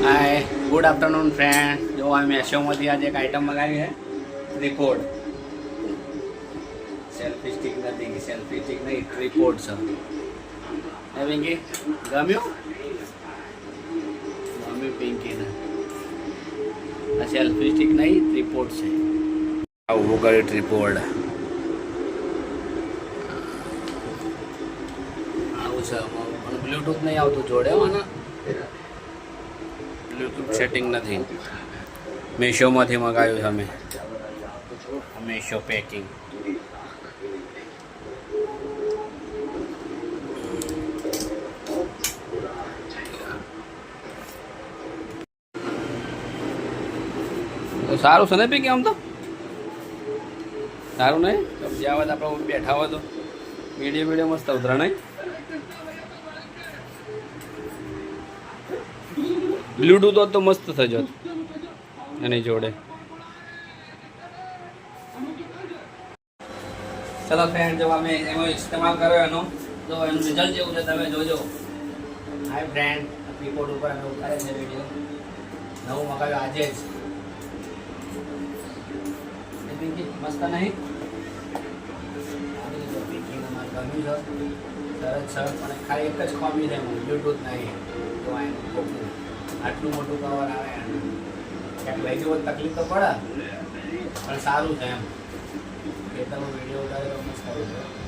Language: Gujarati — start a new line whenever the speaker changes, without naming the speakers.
Hi good afternoon friend. जो आम्ही मेशोमध्ये आज एक आयटम मंगावी है ट्रिपोड। सेल्फी स्टिक નથી કે સેલ્ફી સ્ટિક નહીં, ટ્રિપોડ છે। એ પિંકી ગમ્યું પિંકીને આ સેલ્ફી સ્ટિક નહીં, ટ્રિપોડ છે। આવું કરે ટ્રિપોડ આવું છે। પણ બ્લૂટૂથ નહીં આવતું જોડે અને બ્લૂટૂથ સેટિંગ નથી। મેશોમાંથી મંગાવ્યું છે અમે, મેશો પેકિંગ। સારું છે ને પી કે આમ તો સારું નહીં જ્યાં વાત આપણે બેઠા હોય તો વિડીયો મસ્ત ઉતરા નહીં। બ્લૂટૂથ હોત તો મસ્ત થઈ જત એની જોડે। ચલો ફ્રેન્ડ, જો અમે એમાં ઇસ્તેમાલ કર્યો એનો તો એનું રિઝલ્ટ જેવું છે તમે જોજો। હાય ફ્રેન્ડ, ટ્રિપોડ ઉપર અમે ઉતારે છે વિડીયો, નવું મગાવ્યું આજે જ। મસ્ત નહીં ગમ્યું છે, સરસ છે, પણ ખાલી એક જ ખોમી છે બ્લૂટૂથ નહીં તો આટલું મોટું કવર આવે ક્યાંક લઈ જવો તકલીફ તો પડે, પણ સારું છે એમ। ખેતરમાં વિડીયો ઉતારે તો મસ્ત સારું છે।